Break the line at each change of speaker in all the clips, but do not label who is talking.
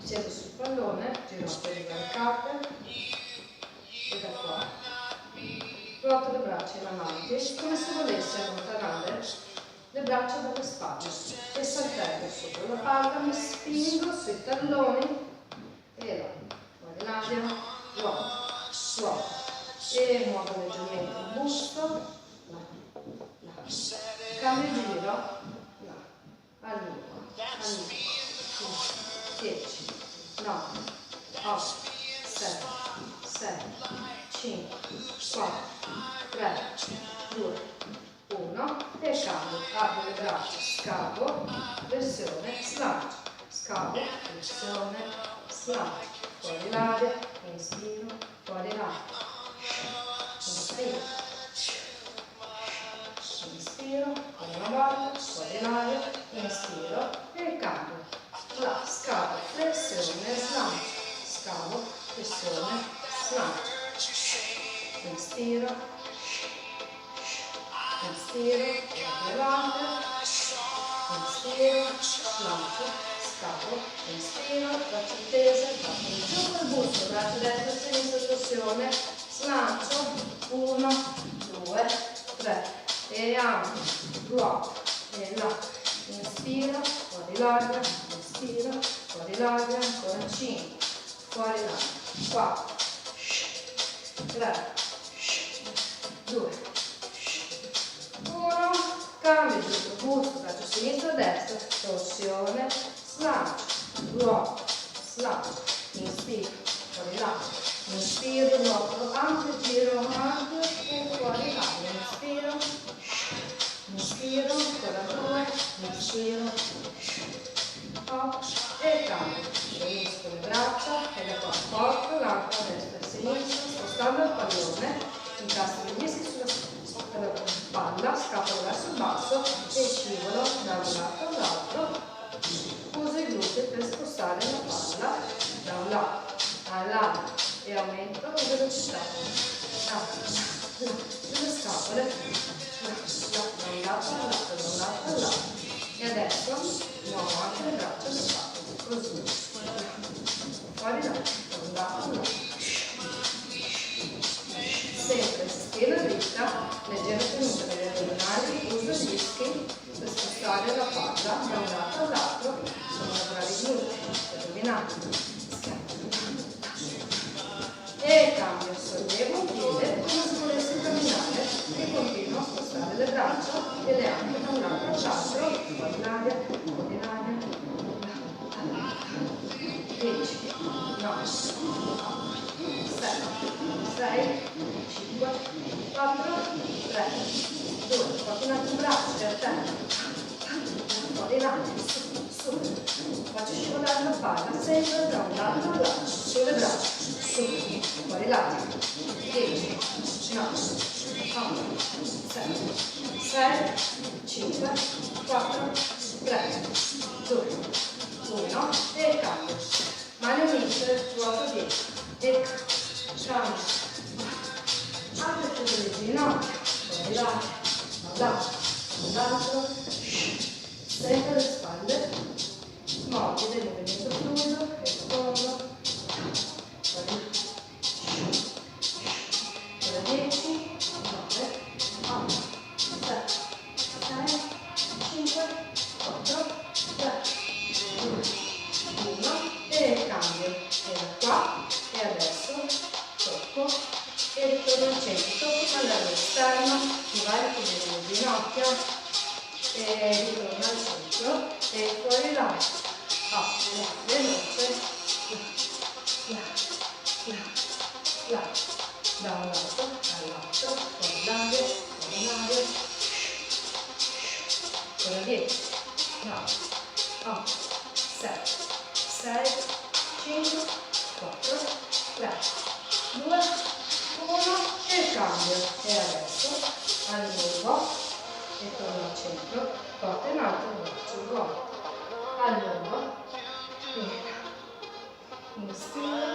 cedo sul pallone, ginocchio ricaricate e da qua ruoto le braccia in avanti come se volessi allontanare le braccia dalle spalle e saltello sopra la palla, mi spingo sui talloni e fuori l'aria, ruoto e muovo leggermente il busto, cambio giro, a lungo, 10, 9, 8, 7, 6, 5, 4, 3, 2, 1 e cambio, apro le braccia, scavo, flessione, slancio, scavo, flessione, slancio, fuori l'aria, inspiro, fuori l'aria, inspiro, una volta, fuori l'aria, inspiro e cambio, scavo, flessione, slancio, scavo, flessione, slancio, inspiro, levante, inspiro, slancio, scavo, inspiro, braccia tese, fatto giù col busto, braccio destro e sinistro, torsione, slancio, 1, 2, 3, e apro, ruoto, e là, inspiro, fuori l'aria, inspiro, fuori l'aria, ancora 5, fuori l'aria, 4, 3, 2, 1, cambio giusto, busto, braccio sinistro, destro, torsione, slancio, ruoto, slancio, inspiro, fuori l'aria, inspiro, ruoto, ampio, giro ampio e fuori l'aria, inspiro, ancora 2, inspiro, up e cambio, unisco le braccia e da qua porto l'altra destra e sinistra, spostando il pallone, incastro i dischi sulla palla, scapolo verso il basso e scivolo da un lato all'altro, uso i glutei per spostare la palla da un lato all'altro e aumento la velocità, sulle scapole, da un lato all'altro, e adesso muovo anche le braccia e le scapole, così, fuori da un lato all'altro, sempre schiena dritta, leggera tenuta degli addominali, uso i dischi per spostare la palla da un lato all'altro, sono lavorare i glutei, addominali, e cambio, sollevo un piede come se volessi camminare e continuo a spostare le braccia e le anche da un lato all'altro, fuori l'aria, 10, 9, 7, 6, 5, 4, 3, 2, porto un altro braccio per terra, fuori l'aria, su, faccio scivolare la palla sempre da un lato all'altro, sulle braccia, su, fuori l'aria, 10, 9, 8, 7, 6, 5, 4, 3, 2, 1 e cambio, mani unite, ruoto dietro, e cambio, apro e chiudo le ginocchia, fuori l'aria, all'altro, sempre le spalle, morbide, il movimento fluido, e sfondo, fuori, 10, 9, 8, 7, 6, 5, 4, 3, 2, 1 e cambio, e da qua, e adesso tocco e ritorno al centro, tocco all'esterno, mi vai a chiudere le ginocchia e ritorno al centro e fuori l'aria, veloce, da un lato all'altro, fuori l'aria, ancora 10, 9, 8, 7, 6, 5, 4, 3, 2, 1 e cambio, e adesso allungo e torno al centro, porto in alto il braccio, ruoto, allungo, inspiro,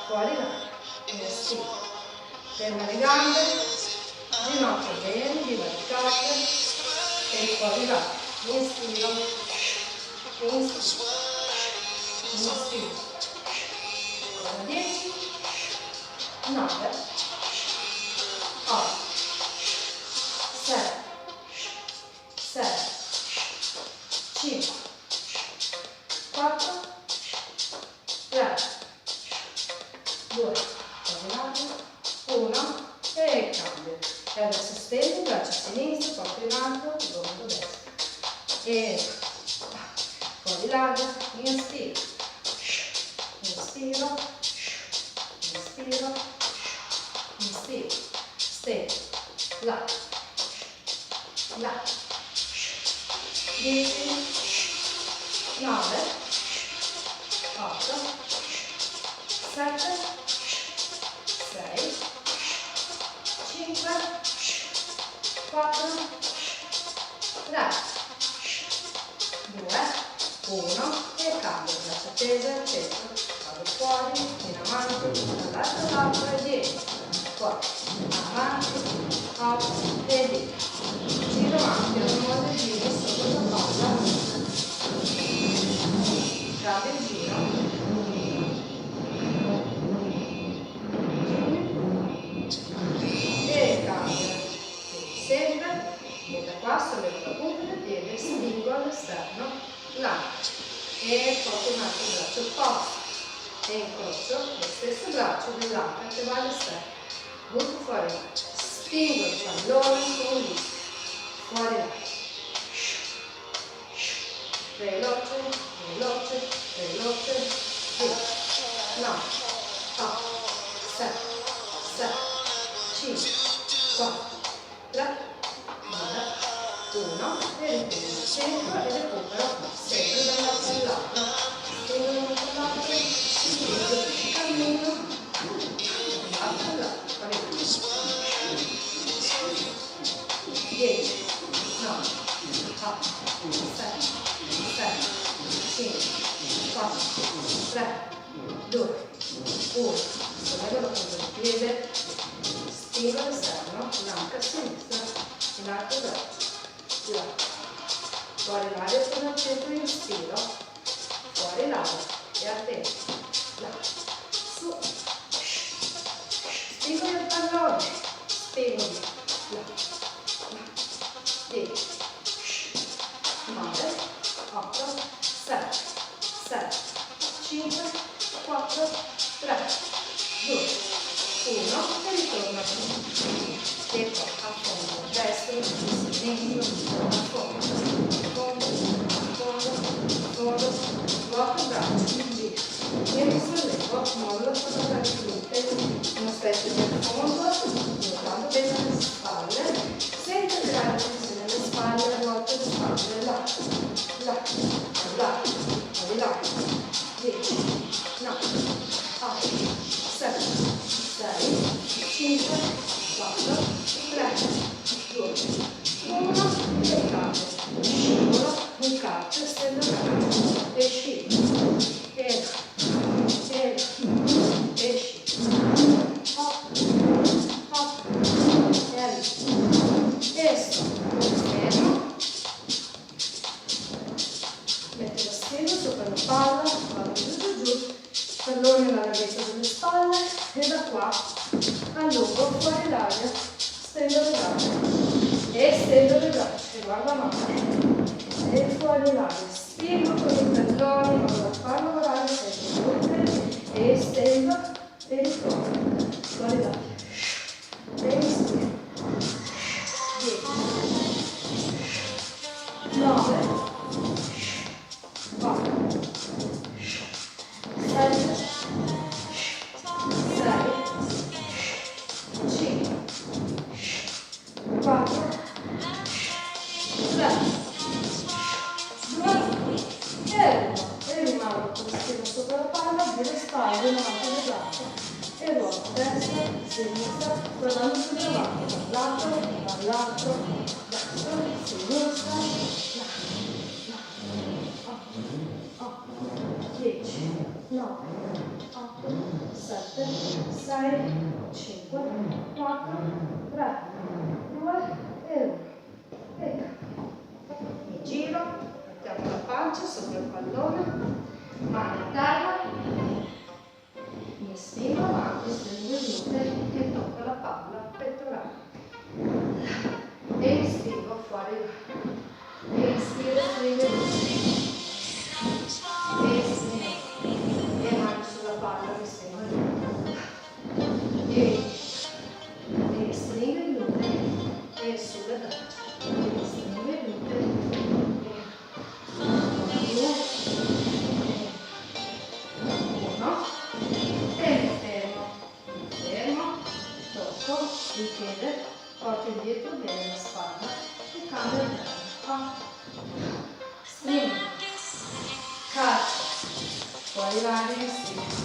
fuori l'aria, inspiro, fermo le gambe, ginocchia bene, divaricate e fuori l'aria, inspiro, inspiro, ancora 10, 9, 8, 7, 6, 5, 4, 3, 2, 1 e cambio. E adesso stendi, braccio sinistro, porto in alto, gomito destro. E fuori larga, inspiro, inspiro, inspiro, inspiro, stendi, là, là, 10, 9, 8, 7, 6, 5, 4, 3, 2, 1 e cambio, braccia tese al centro, vado fuori, in avanti, dall'altro lato e 10, fuori, avanti, 8 e 10, giro ampio, un modo di giro sotto la palla, cambio il giro, e cambio, sempre, e da qua sollevo la punta del piede, spingo all'esterno, là, e porto un altro braccio opposto, e incrocio lo stesso braccio dell'altra che va all'esterno, butto fuori là, spingo il pallone con il disco, fuori là, veloce, veloce, veloce, 10, 9, 8, 7, 6, 5, 4, 3, 2, 1 e ritorno al centro e recupero sempre dall'altro all'altro, spingo dall'altro all'altro, spingo, cammino, dall'altro all'altro, 10, 9, 8, 7, 6, 5, 4, 3, 2, 1, sollevo la punta del piede, spingo all'esterno, l'anca a sinistra, in alto braccio, là, fuori l'aria, torno al centro, inspiro, fuori l'aria, e attento, là, su, spingo il pallone, spingo, là, 10, 9, 8, 7, 6, 5, 4, 3, 2, 1 e ritorno a fondo. E poi a fondo, destro, sinistro, a fondo, fondo, fondo, fondo, blocco il braccio, giro, e mi sollevo, mollo sopra le glute, una specie di fondo, guardando bene le spalle, senza tirare attenzione alle spalle, a volte le spalle, là, là, là, di là, 10, 9, 8, 7, 6, 5, 4, 3, 2, 1 e cambio, scivolo, un calcio, stendo il braccio, e scivolo, e scivolo, hop, hop, e sto, stendo, metto lo stendo sopra la palla, vado giù, pallone alla larghezza delle spalle e da qua allungo fuori l'aria, stendo le braccia e stendo le braccia e guarda male e fuori l'aria, spingo con i talloni, vado a far lavorare sempre glute e stendo e ritorno fuori l'aria e inspiro 10, 9, 8, 7, 6, 5, 4, 3, 2 e 1 e rimango con lo schiena sopra la palla, giro le spalle, in avanti le braccia e ruoto destra, sinistra, guardando sul davanti, dall'altro, destro, sinistra, là, 10, 9, 8, 7, 6, 5, 4, 3, 2 e 1 e mi giro, mettiamo la pancia sopra il pallone, mani arrivare, sì.